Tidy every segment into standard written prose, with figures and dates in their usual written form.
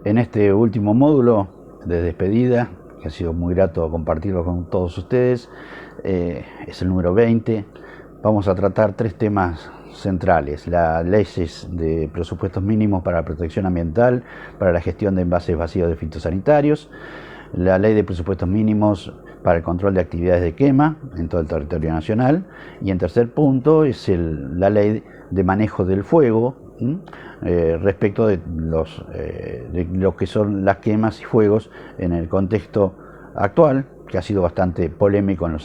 En este último módulo de despedida, que ha sido muy grato compartirlo con todos ustedes, es el número 20, vamos a tratar tres temas centrales: las leyes de presupuestos mínimos para la protección ambiental, para la gestión de envases vacíos de fitosanitarios, la ley de presupuestos mínimos para el control de actividades de quema en todo el territorio nacional, y en tercer punto es la ley de manejo del fuego, respecto de lo que son las quemas y fuegos en el contexto actual, que ha sido bastante polémico en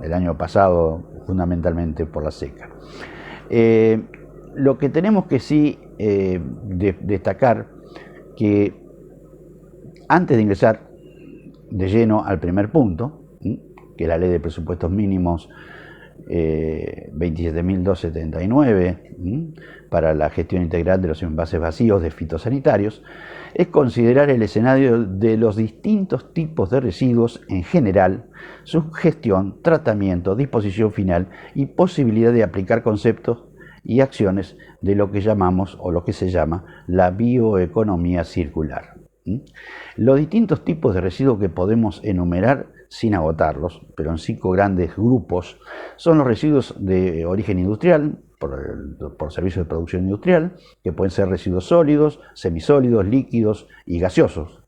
el año pasado, fundamentalmente por la seca. Lo que tenemos que sí destacar, que antes de ingresar de lleno al primer punto, que es la ley de presupuestos mínimos 27.279 para la gestión integral de los envases vacíos de fitosanitarios, es considerar el escenario de los distintos tipos de residuos en general, su gestión, tratamiento, disposición final y posibilidad de aplicar conceptos y acciones de lo que llamamos, o lo que se llama, la bioeconomía circular. Los distintos tipos de residuos que podemos enumerar sin agotarlos, pero en 5 grandes grupos, son los residuos de origen industrial, por servicios de producción industrial, que pueden ser residuos sólidos, semisólidos, líquidos y gaseosos.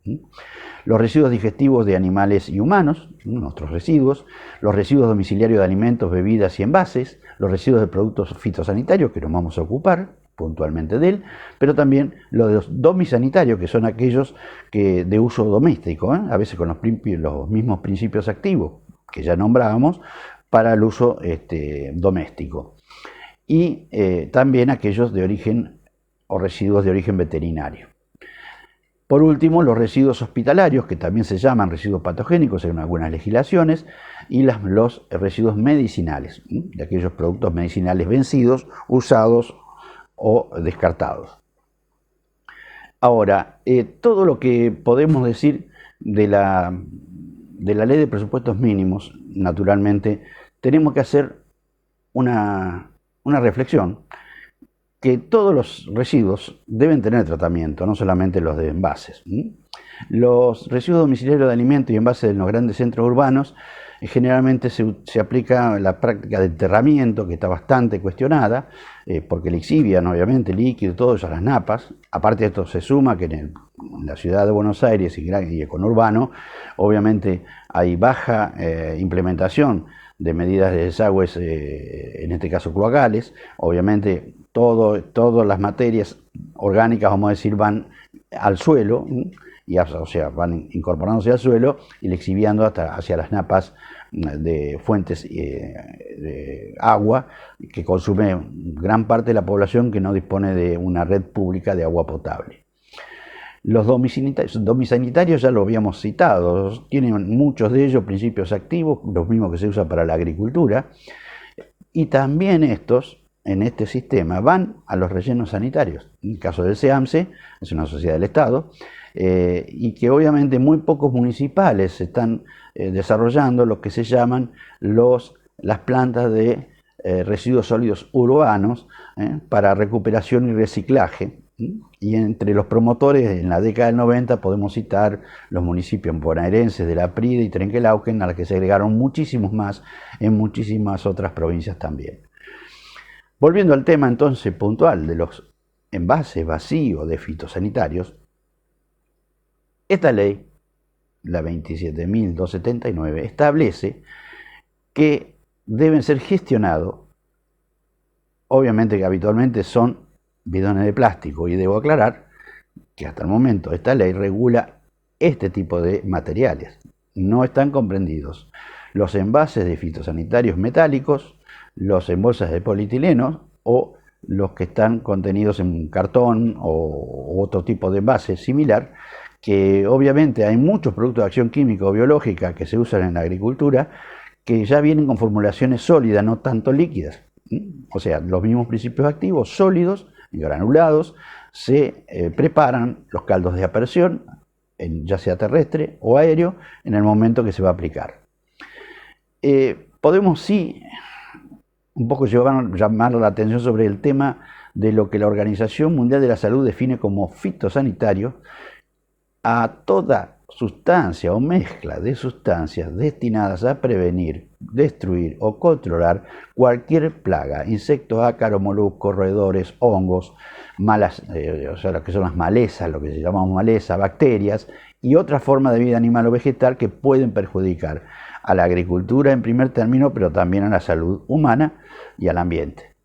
Los residuos digestivos de animales y humanos, nuestros residuos, los residuos domiciliarios de alimentos, bebidas y envases, los residuos de productos fitosanitarios, que nos vamos a ocupar puntualmente de él, pero también los domisanitarios, que son aquellos de uso doméstico, a veces con los mismos principios activos que ya nombrábamos, para el uso doméstico. Y también aquellos de origen o residuos de origen veterinario. Por último, los residuos hospitalarios, que también se llaman residuos patogénicos en algunas legislaciones, y los residuos medicinales, de aquellos productos medicinales vencidos, usados o descartados. Ahora, todo lo que podemos decir de la ley de presupuestos mínimos, naturalmente, tenemos que hacer una reflexión, que todos los residuos deben tener tratamiento, no solamente los de envases. Los residuos domiciliarios de alimentos y envases en los grandes centros urbanos, generalmente se aplica la práctica de enterramiento, que está bastante cuestionada, porque lixivian, obviamente, líquido, todo eso a las napas. Aparte de esto, se suma que en la ciudad de Buenos Aires y el conurbano, obviamente hay baja implementación de medidas de desagües, en este caso cloacales. Obviamente todas las materias orgánicas, vamos a decir, van al suelo, o sea, van incorporándose al suelo y lixiviando hacia las napas de fuentes de agua, que consume gran parte de la población que no dispone de una red pública de agua potable. Los domisanitarios ya lo habíamos citado, tienen muchos de ellos principios activos, los mismos que se usan para la agricultura, y también estos, en este sistema, van a los rellenos sanitarios. En el caso del SEAMSE, es una sociedad del Estado, y que obviamente muy pocos municipales están desarrollando lo que se llaman las plantas de residuos sólidos urbanos para recuperación y reciclaje. Y entre los promotores, en la década del 90, podemos citar los municipios bonaerenses de La Prida y Trenquelauquen, a los que se agregaron muchísimos más en muchísimas otras provincias también. Volviendo al tema entonces puntual de los envases vacíos de fitosanitarios, esta ley, la 27.279, establece que deben ser gestionados, obviamente que habitualmente son bidones de plástico, y debo aclarar que hasta el momento esta ley regula este tipo de materiales. No están comprendidos los envases de fitosanitarios metálicos, los en bolsas de polietileno o los que están contenidos en cartón o otro tipo de envase similar, que obviamente hay muchos productos de acción química o biológica que se usan en la agricultura que ya vienen con formulaciones sólidas, no tanto líquidas. O sea, los mismos principios activos sólidos y granulados se preparan los caldos de aspersión, ya sea terrestre o aéreo, en el momento que se va a aplicar. Podemos sí un poco llamar la atención sobre el tema de lo que la Organización Mundial de la Salud define como fitosanitario, a toda sustancia o mezcla de sustancias destinadas a prevenir, destruir o controlar cualquier plaga, insectos, ácaros, moluscos, roedores, hongos, o sea, lo que son las malezas, lo que se llama maleza, bacterias y otras formas de vida animal o vegetal que pueden perjudicar a la agricultura en primer término, pero también a la salud humana y al ambiente.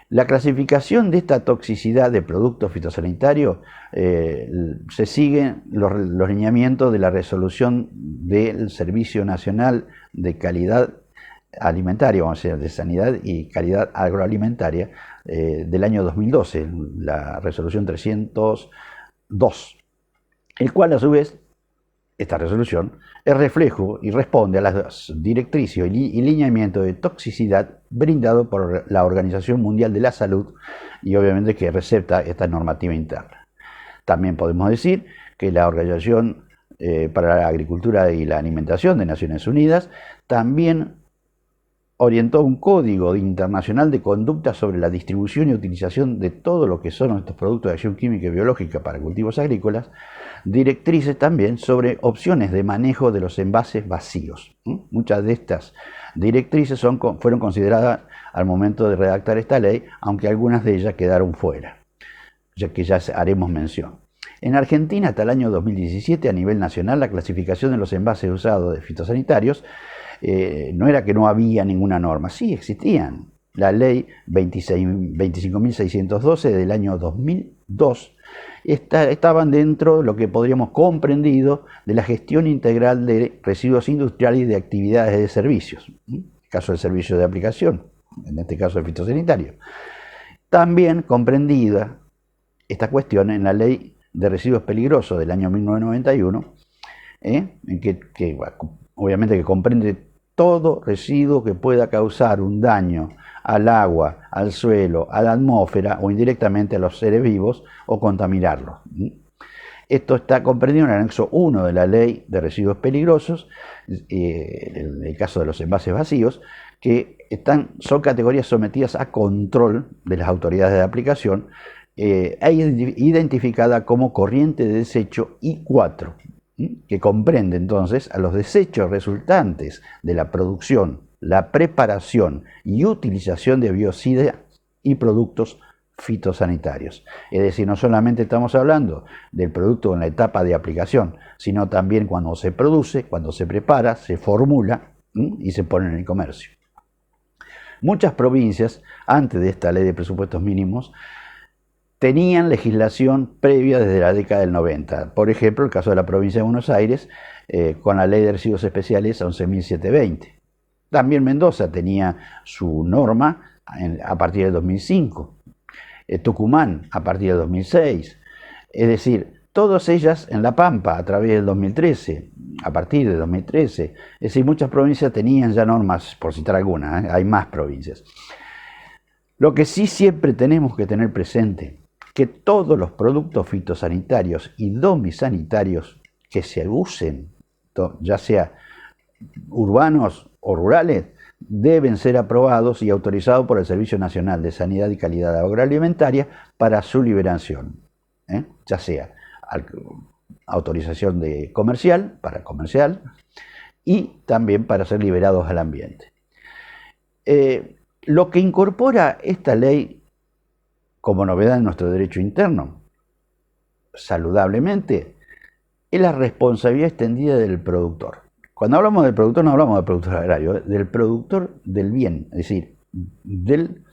La clasificación de esta toxicidad de productos fitosanitarios se siguen los lineamientos de la resolución del Servicio Nacional de Calidad Alimentaria, vamos a decir, de Sanidad y Calidad Agroalimentaria del año 2012, la resolución 302, el cual a su vez, esta resolución, es reflejo y responde a las directrices y lineamientos de toxicidad brindado por la Organización Mundial de la Salud y obviamente que recepta esta normativa interna. También podemos decir que la Organización para la Agricultura y la Alimentación de Naciones Unidas también orientó un código internacional de conducta sobre la distribución y utilización de todo lo que son estos productos de acción química y biológica para cultivos agrícolas, directrices también sobre opciones de manejo de los envases vacíos. Muchas de estas directrices fueron consideradas al momento de redactar esta ley, aunque algunas de ellas quedaron fuera, ya que ya haremos mención. En Argentina, hasta el año 2017, a nivel nacional, la clasificación de los envases usados de fitosanitarios no era que no había ninguna norma, sí existían. La ley 25.612 del año 2002 estaban dentro de lo que podríamos comprendido de la gestión integral de residuos industriales y de actividades de servicios, en el caso del servicio de aplicación, en este caso el fitosanitario. También comprendida esta cuestión en la ley de residuos peligrosos del año 1991, en que obviamente que comprende todo residuo que pueda causar un daño al agua, al suelo, a la atmósfera o indirectamente a los seres vivos o contaminarlos. Esto está comprendido en el anexo 1 de la Ley de Residuos Peligrosos, en el caso de los envases vacíos, que son categorías sometidas a control de las autoridades de aplicación, identificada como corriente de desecho I4, que comprende entonces a los desechos resultantes de la producción, la preparación y utilización de biocidas y productos fitosanitarios. Es decir, no solamente estamos hablando del producto en la etapa de aplicación, sino también cuando se produce, cuando se prepara, se formula y se pone en el comercio. Muchas provincias, antes de esta ley de presupuestos mínimos, tenían legislación previa desde la década del 90. Por ejemplo, el caso de la provincia de Buenos Aires, con la ley de residuos especiales 11.720. También Mendoza tenía su norma a partir del 2005. Tucumán a partir del 2006. Es decir, todas ellas en La Pampa a través del 2013, a partir de 2013. Es decir, muchas provincias tenían ya normas, por citar algunas, hay más provincias. Lo que sí siempre tenemos que tener presente, que todos los productos fitosanitarios y domisanitarios que se usen, ya sea urbanos o rurales, deben ser aprobados y autorizados por el Servicio Nacional de Sanidad y Calidad Agroalimentaria para su liberación, ya sea autorización para comercial y también para ser liberados al ambiente. Lo que incorpora esta ley como novedad en nuestro derecho interno, saludablemente, es la responsabilidad extendida del productor. Cuando hablamos del productor, no hablamos del productor agrario, del productor del bien, es decir, del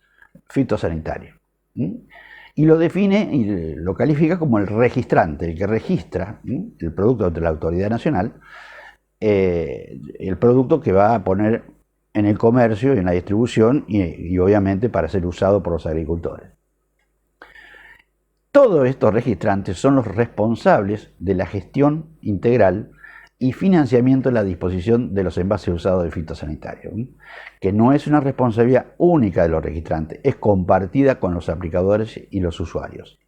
fitosanitario. Y lo define y lo califica como el registrante, el que registra el producto ante la autoridad nacional, el producto que va a poner en el comercio y en la distribución y obviamente para ser usado por los agricultores. Todos estos registrantes son los responsables de la gestión integral y financiamiento de la disposición de los envases usados de fitosanitario, que no es una responsabilidad única de los registrantes, es compartida con los aplicadores y los usuarios.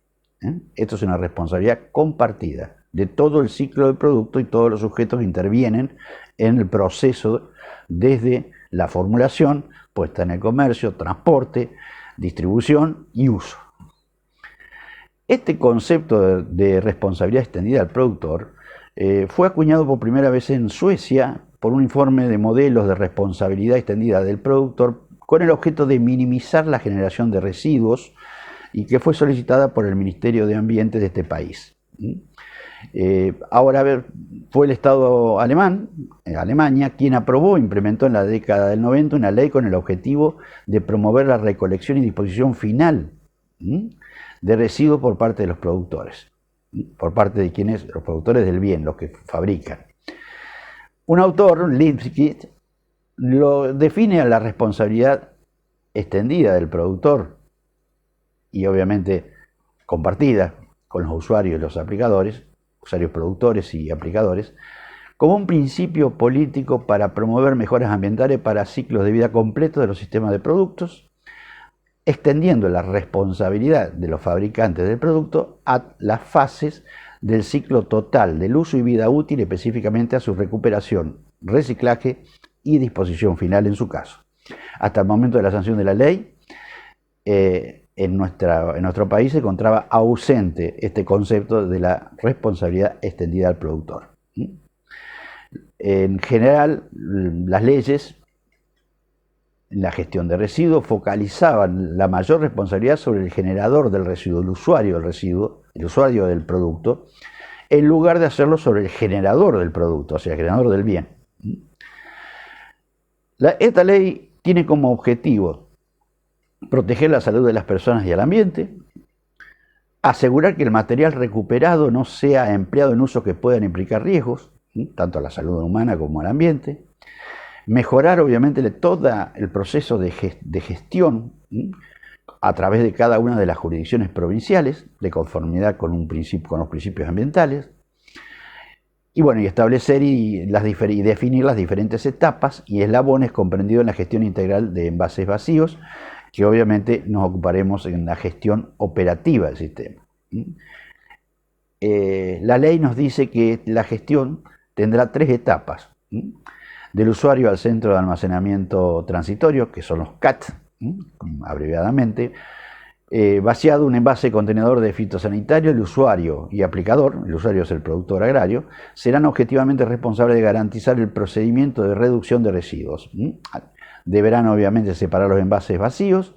Esto es una responsabilidad compartida de todo el ciclo del producto y todos los sujetos que intervienen en el proceso desde la formulación, puesta en el comercio, transporte, distribución y uso. Este concepto de responsabilidad extendida al productor fue acuñado por primera vez en Suecia por un informe de modelos de responsabilidad extendida del productor con el objeto de minimizar la generación de residuos y que fue solicitada por el Ministerio de Ambiente de este país. Ahora, a ver, fue el Estado alemán, Alemania, quien aprobó e implementó en la década del 90 una ley con el objetivo de promover la recolección y disposición final de residuos por parte de los productores, por parte de quienes, los productores del bien, los que fabrican. Un autor, Lipskitz, lo define a la responsabilidad extendida del productor y obviamente compartida con los usuarios y los aplicadores, usuarios productores y aplicadores, como un principio político para promover mejoras ambientales para ciclos de vida completos de los sistemas de productos, extendiendo la responsabilidad de los fabricantes del producto a las fases del ciclo total del uso y vida útil, específicamente a su recuperación, reciclaje y disposición final en su caso. Hasta el momento de la sanción de la ley, en nuestro país se encontraba ausente este concepto de la responsabilidad extendida al productor. En general, las leyes en la gestión de residuos focalizaban la mayor responsabilidad sobre el generador del residuo, el usuario del residuo, el usuario del producto, en lugar de hacerlo sobre el generador del producto, o sea, el generador del bien. Esta ley tiene como objetivo proteger la salud de las personas y el ambiente, asegurar que el material recuperado no sea empleado en usos que puedan implicar riesgos, tanto a la salud humana como al ambiente, mejorar obviamente todo el proceso de gestión a través de cada una de las jurisdicciones provinciales, de conformidad con los principios ambientales, y bueno, y establecer y definir las diferentes etapas y eslabones comprendidos en la gestión integral de envases vacíos, que obviamente nos ocuparemos en la gestión operativa del sistema. La ley nos dice que la gestión tendrá 3 etapas, del usuario al centro de almacenamiento transitorio, que son los CAT, abreviadamente, vaciado un envase contenedor de fitosanitario, el usuario y aplicador, el usuario es el productor agrario, serán objetivamente responsables de garantizar el procedimiento de reducción de residuos. Deberán obviamente separar los envases vacíos,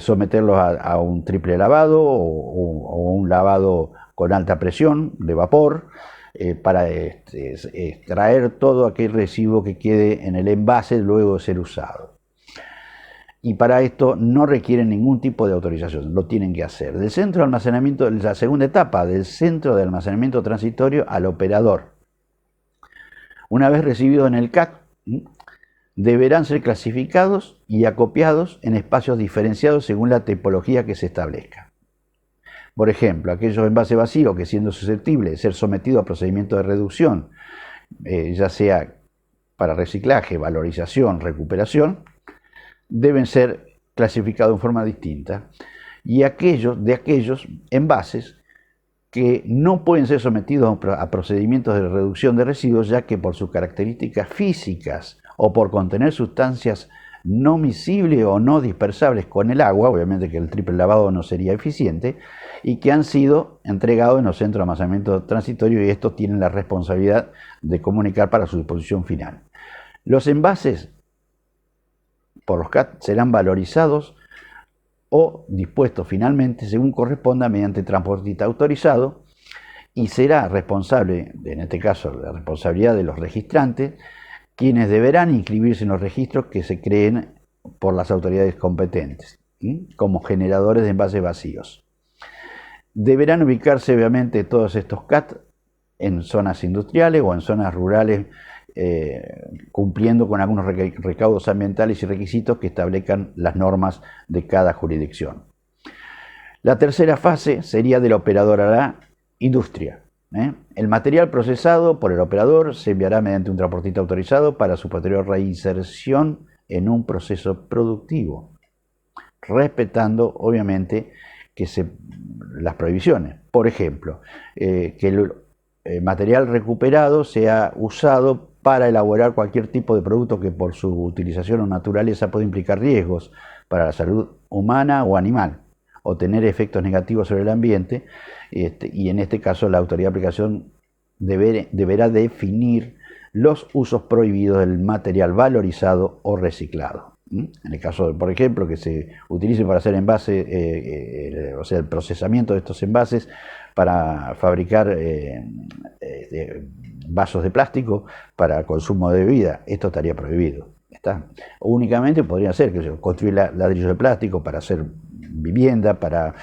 someterlos a un triple lavado o un lavado con alta presión de vapor, para extraer todo aquel residuo que quede en el envase luego de ser usado. Y para esto no requieren ningún tipo de autorización, lo tienen que hacer. Del centro de almacenamiento, la segunda etapa, del centro de almacenamiento transitorio al operador. Una vez recibidos en el CAC, deberán ser clasificados y acopiados en espacios diferenciados según la tipología que se establezca. Por ejemplo, aquellos envases vacíos que, siendo susceptibles de ser sometidos a procedimientos de reducción, ya sea para reciclaje, valorización, recuperación, deben ser clasificados en forma distinta, y de aquellos envases que no pueden ser sometidos a procedimientos de reducción de residuos, ya que por sus características físicas o por contener sustancias no miscibles o no dispersables con el agua, obviamente que el triple lavado no sería eficiente, y que han sido entregados en los centros de almacenamiento transitorio, y estos tienen la responsabilidad de comunicar para su disposición final. Los envases por los CAT serán valorizados o dispuestos finalmente según corresponda mediante transportista autorizado, y será responsable, en este caso la responsabilidad de los registrantes, quienes deberán inscribirse en los registros que se creen por las autoridades competentes, como generadores de envases vacíos. Deberán ubicarse obviamente todos estos CAT en zonas industriales o en zonas rurales, cumpliendo con algunos recaudos ambientales y requisitos que establezcan las normas de cada jurisdicción. La tercera fase sería del operador a la industria. El material procesado por el operador se enviará mediante un transportista autorizado para su posterior reinserción en un proceso productivo, respetando obviamente las prohibiciones. Por ejemplo, que el material recuperado sea usado para elaborar cualquier tipo de producto que por su utilización o naturaleza puede implicar riesgos para la salud humana o animal, o tener efectos negativos sobre el ambiente, y en este caso la autoridad de aplicación deberá definir los usos prohibidos del material valorizado o reciclado. En el caso, por ejemplo, que se utilice para hacer envases, o sea, el procesamiento de estos envases para fabricar vasos de plástico para consumo de bebida, esto estaría prohibido. Únicamente podría ser que se construir ladrillos de plástico para hacer vivienda, para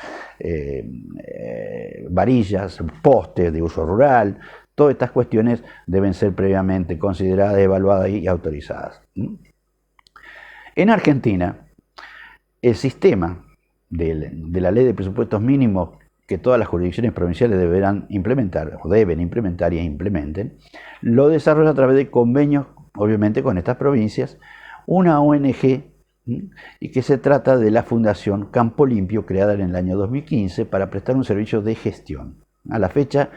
varillas, postes de uso rural. Todas estas cuestiones deben ser previamente consideradas, evaluadas y autorizadas. En Argentina, el sistema de la ley de presupuestos mínimos que todas las jurisdicciones provinciales deberán implementar, o deben implementar y implementen, lo desarrolla a través de convenios, obviamente, con estas provincias, una ONG, y que se trata de la Fundación Campo Limpio, creada en el año 2015 para prestar un servicio de gestión. A la fecha,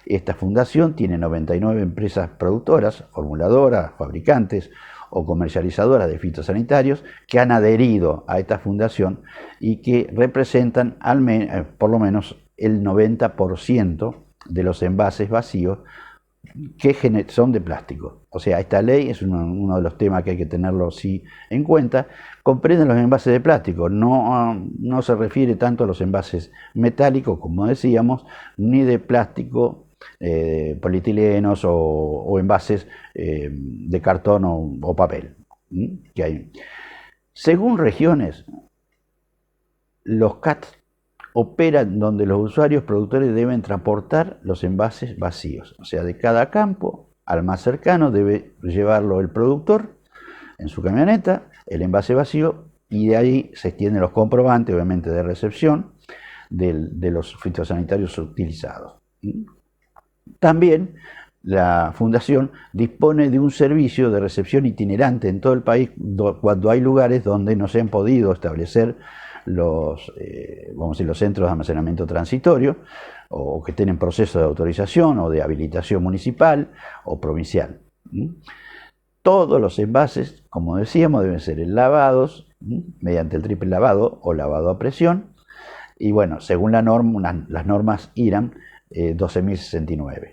esta fundación tiene 99 empresas productoras, formuladoras, fabricantes o comercializadoras de fitosanitarios que han adherido a esta fundación y que representan por lo menos el 90% de los envases vacíos que son de plástico. O sea, esta ley es uno de los temas que hay que tenerlo sí en cuenta. Comprenden los envases de plástico, no se refiere tanto a los envases metálicos, como decíamos, ni de plástico, polietilenos o envases de cartón o papel que hay. Según regiones, los CAT operan donde los usuarios productores deben transportar los envases vacíos. O sea, de cada campo al más cercano debe llevarlo el productor en su camioneta, el envase vacío, y de ahí se extienden los comprobantes, obviamente, de recepción de los fitosanitarios utilizados. También la Fundación dispone de un servicio de recepción itinerante en todo el país cuando hay lugares donde no se han podido establecer los centros de almacenamiento transitorio, o que estén en proceso de autorización o de habilitación municipal o provincial. Todos los envases, como decíamos, deben ser lavados mediante el triple lavado o lavado a presión, y bueno, según las normas IRAM 12.069.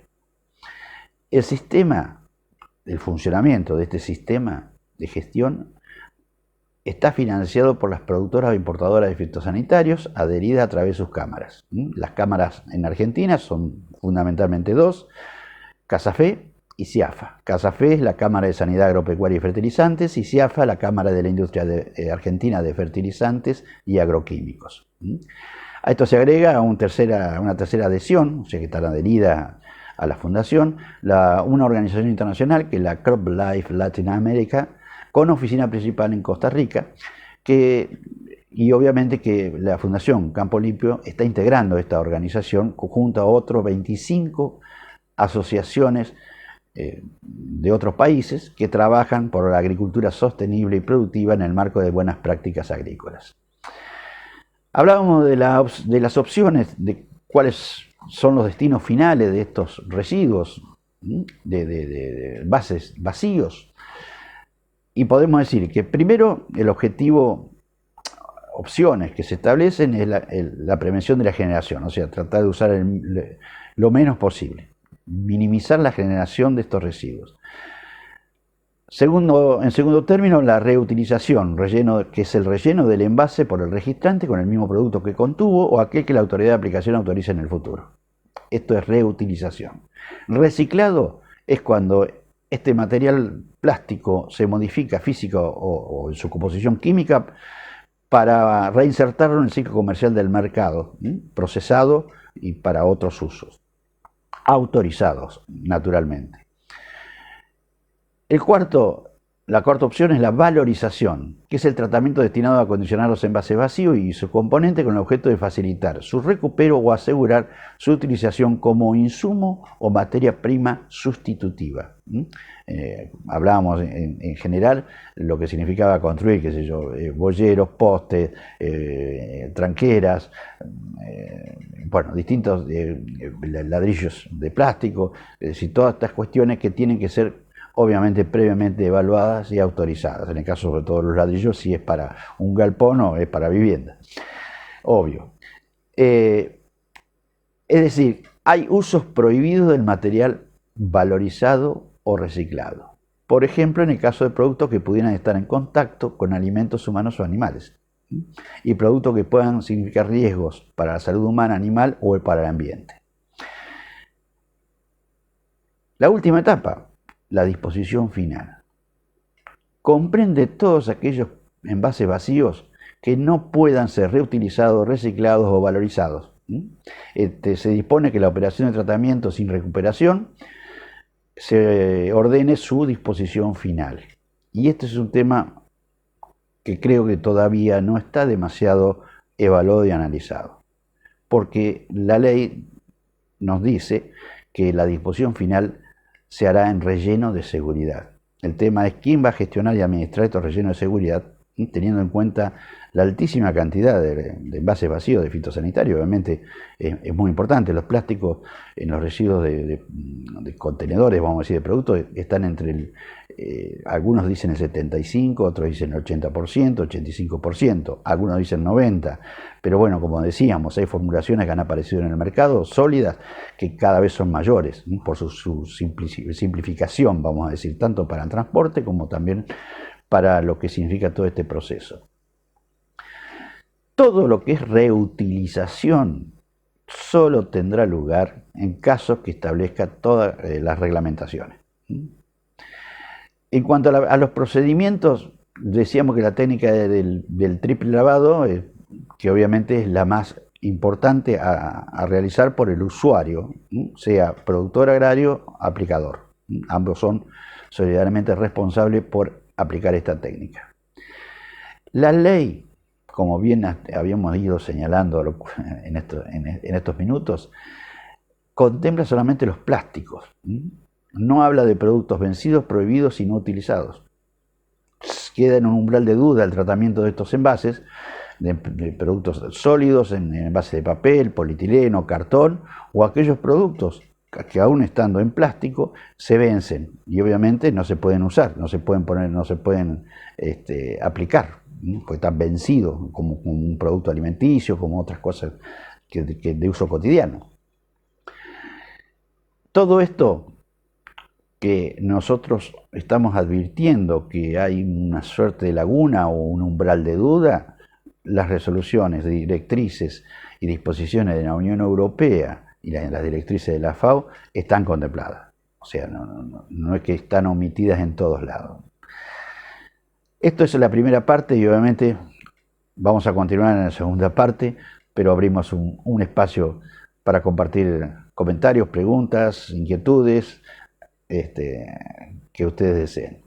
El funcionamiento de este sistema de gestión está financiado por las productoras o importadoras de fitosanitarios adheridas a través de sus cámaras. Las cámaras en Argentina son fundamentalmente dos: CASAFE y CIAFA. CASAFE es la Cámara de Sanidad Agropecuaria y Fertilizantes, y CIAFA la Cámara de la Industria Argentina de Fertilizantes y Agroquímicos. A esto se agrega una tercera adhesión, o sea que están adheridas a la fundación, una organización internacional que es la CropLife Latin America, con oficina principal en Costa Rica, y obviamente que la Fundación Campo Limpio está integrando esta organización junto a otros 25 asociaciones de otros países que trabajan por la agricultura sostenible y productiva en el marco de buenas prácticas agrícolas. Hablábamos de las opciones de cuáles son los destinos finales de estos residuos de envases vacíos. Y podemos decir que primero el objetivo, opciones que se establecen, es la prevención de la generación, o sea, tratar de usar lo menos posible, minimizar la generación de estos residuos. En segundo término, la reutilización, que es el relleno del envase por el registrante con el mismo producto que contuvo o aquel que la autoridad de aplicación autorice en el futuro. Esto es reutilización. Reciclado es cuando este material plástico se modifica física o en su composición química para reinsertarlo en el ciclo comercial del mercado, procesado y para otros usos, autorizados, naturalmente. La cuarta opción es la valorización, que es el tratamiento destinado a acondicionar los envases vacíos y su componente con el objeto de facilitar su recupero o asegurar su utilización como insumo o materia prima sustitutiva. Hablábamos en general lo que significaba construir, qué sé yo, boyeros, postes, tranqueras, distintos ladrillos de plástico, es decir, todas estas cuestiones que tienen que ser obviamente previamente evaluadas y autorizadas. En el caso sobre todo de los ladrillos, si es para un galpón o es para vivienda. Obvio. Es decir, hay usos prohibidos del material valorizado o reciclado. Por ejemplo, en el caso de productos que pudieran estar en contacto con alimentos humanos o animales, y productos que puedan significar riesgos para la salud humana, animal o para el ambiente. La última etapa, la disposición final, comprende todos aquellos envases vacíos que no puedan ser reutilizados, reciclados o valorizados. Se dispone que la operación de tratamiento sin recuperación se ordene su disposición final. Y este es un tema que creo que todavía no está demasiado evaluado y analizado, porque la ley nos dice que la disposición final se hará en relleno de seguridad. El tema es quién va a gestionar y administrar estos rellenos de seguridad, teniendo en cuenta la altísima cantidad de envases vacíos de fitosanitario. Obviamente es muy importante. Los plásticos en los residuos de contenedores, vamos a decir, de productos, están entre algunos dicen el 75%, otros dicen el 80%, 85%, algunos dicen 90%, pero bueno, como decíamos, hay formulaciones que han aparecido en el mercado, sólidas, que cada vez son mayores, por su simplificación, vamos a decir, tanto para el transporte como también para lo que significa todo este proceso. Todo lo que es reutilización solo tendrá lugar en casos que establezca todas las reglamentaciones. En cuanto a los procedimientos, decíamos que la técnica del triple lavado, que obviamente es la más importante a realizar por el usuario, sea productor agrario, aplicador. Ambos son solidariamente responsables por aplicar esta técnica. La ley, como bien habíamos ido señalando en estos minutos, contempla solamente los plásticos. No habla de productos vencidos, prohibidos y no utilizados. Queda en un umbral de duda el tratamiento de estos envases, de productos sólidos, en envases de papel, polietileno, cartón, o aquellos productos que aún estando en plástico se vencen y obviamente no se pueden usar, no se pueden poner, no se pueden aplicar, porque están vencidos como un producto alimenticio, como otras cosas que de uso cotidiano. Todo esto que nosotros estamos advirtiendo que hay una suerte de laguna o un umbral de duda, las resoluciones, directrices y disposiciones de la Unión Europea y las directrices de la FAO están contempladas. O sea, no es que están omitidas en todos lados. Esto es la primera parte y obviamente vamos a continuar en la segunda parte, pero abrimos un espacio para compartir comentarios, preguntas, inquietudes, que ustedes deseen.